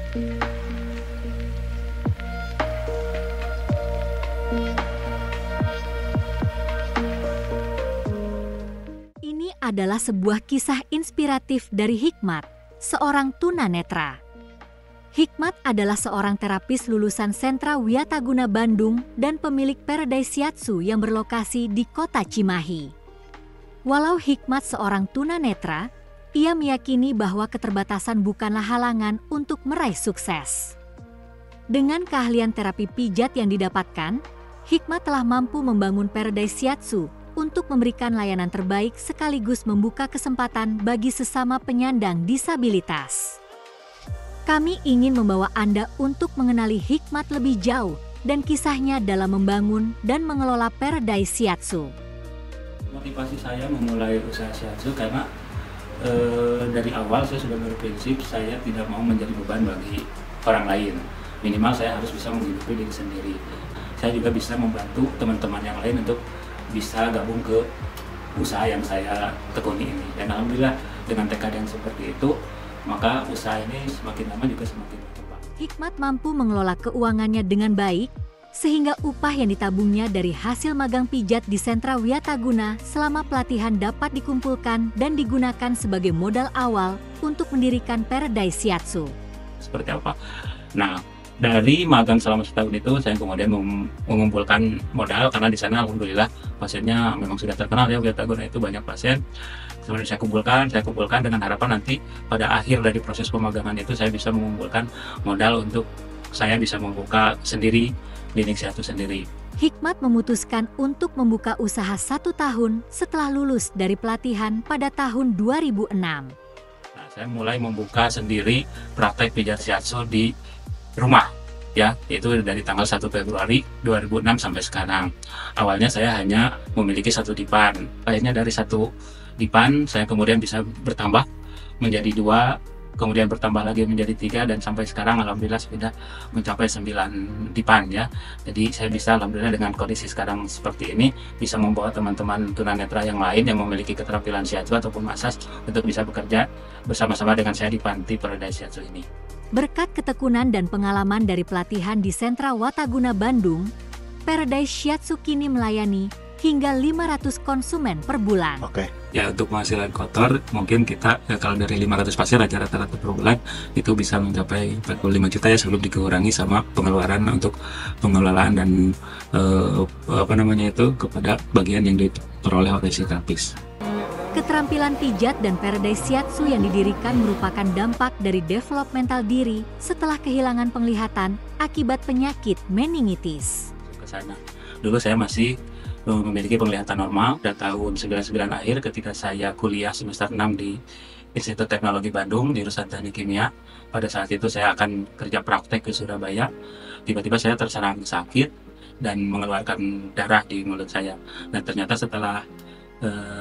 Ini adalah sebuah kisah inspiratif dari Hikmat, seorang tunanetra. Hikmat adalah seorang terapis lulusan Sentra Wiataguna Bandung dan pemilik Paradise Shiatsu yang berlokasi di kota Cimahi. Walau Hikmat seorang tunanetra, ia meyakini bahwa keterbatasan bukanlah halangan untuk meraih sukses. Dengan keahlian terapi pijat yang didapatkan, Hikmat telah mampu membangun Paradise Shiatsu untuk memberikan layanan terbaik sekaligus membuka kesempatan bagi sesama penyandang disabilitas. Kami ingin membawa Anda untuk mengenali Hikmat lebih jauh dan kisahnya dalam membangun dan mengelola Paradise Shiatsu. Motivasi saya memulai usaha shiatsu karena dari awal saya sudah berprinsip saya tidak mau menjadi beban bagi orang lain. Minimal saya harus bisa menghidupi diri sendiri. Saya juga bisa membantu teman-teman yang lain untuk bisa gabung ke usaha yang saya tekuni ini. Dan alhamdulillah dengan tekad yang seperti itu, maka usaha ini semakin lama juga semakin berkembang. Hikmat mampu mengelola keuangannya dengan baik, sehingga upah yang ditabungnya dari hasil magang pijat di Sentra Wiataguna selama pelatihan dapat dikumpulkan dan digunakan sebagai modal awal untuk mendirikan Paradise Shiatsu. Seperti apa? Nah, dari magang selama setahun itu saya kemudian mengumpulkan modal karena di sana alhamdulillah pasiennya memang sudah terkenal ya, Wiataguna itu banyak pasien. Kemudian saya kumpulkan dengan harapan nanti pada akhir dari proses pemagangan itu saya bisa mengumpulkan modal untuk saya bisa membuka sendiri klinik shiatsu sendiri. Hikmat memutuskan untuk membuka usaha 1 tahun setelah lulus dari pelatihan pada tahun 2006. Nah, saya mulai membuka sendiri praktek pijat shiatsu di rumah ya, yaitu dari tanggal 1 Februari 2006 sampai sekarang. Awalnya saya hanya memiliki 1 dipan. Akhirnya dari 1 dipan saya kemudian bisa bertambah menjadi 2, kemudian bertambah lagi menjadi 3, dan sampai sekarang alhamdulillah sudah mencapai 9 dipan ya. Jadi saya bisa alhamdulillah dengan kondisi sekarang seperti ini bisa membawa teman-teman tunanetra yang lain yang memiliki keterampilan shiatsu ataupun massage untuk bisa bekerja bersama-sama dengan saya di panti Paradise Shiatsu ini. Berkat ketekunan dan pengalaman dari pelatihan di Sentra Wiataguna Bandung, Paradise Shiatsu kini melayani hingga 500 konsumen per bulan. Oke. Ya, untuk penghasilan kotor mungkin kita kalau dari 500 pasien rata-rata per bulan itu bisa mencapai 45 juta ya sebelum dikurangi sama pengeluaran untuk pengelolaan dan kepada bagian yang diperoleh oleh si terapis. Keterampilan pijat dan Paradise Shiatsu yang didirikan merupakan dampak dari developmental diri setelah kehilangan penglihatan akibat penyakit meningitis. Kesana. Dulu saya masih memiliki penglihatan normal dan tahun 99 akhir ketika saya kuliah semester 6 di Institut Teknologi Bandung di jurusan Teknik Kimia. Pada saat itu saya akan kerja praktek ke Surabaya. Tiba-tiba saya terserang sakit dan mengeluarkan darah di mulut saya. Dan ternyata setelah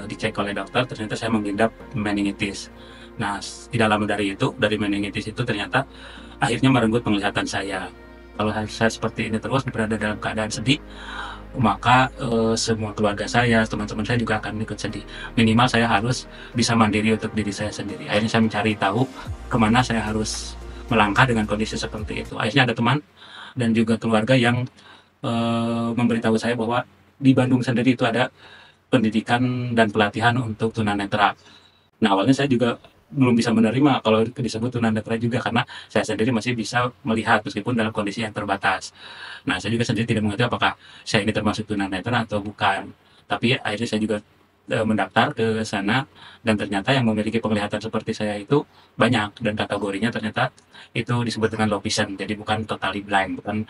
dicek oleh dokter, ternyata saya mengidap meningitis. Nah, tidak lama dari meningitis itu ternyata akhirnya merenggut penglihatan saya. Kalau saya seperti ini terus berada dalam keadaan sedih, maka semua keluarga saya, teman-teman saya juga akan ikut sedih. Minimal saya harus bisa mandiri untuk diri saya sendiri. Akhirnya saya mencari tahu kemana saya harus melangkah dengan kondisi seperti itu. Akhirnya ada teman dan juga keluarga yang memberitahu saya bahwa di Bandung sendiri itu ada pendidikan dan pelatihan untuk tunanetra. Nah, awalnya saya juga belum bisa menerima kalau disebut tunanetra juga karena saya sendiri masih bisa melihat meskipun dalam kondisi yang terbatas. Nah, saya juga sendiri tidak mengerti apakah saya ini termasuk tunanetra atau bukan. Tapi akhirnya saya juga mendaftar ke sana dan ternyata yang memiliki penglihatan seperti saya itu banyak dan kategorinya ternyata itu disebut dengan low vision. Jadi bukan totally blind, bukan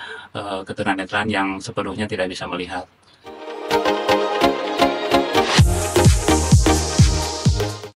ketunanetraan yang sepenuhnya tidak bisa melihat.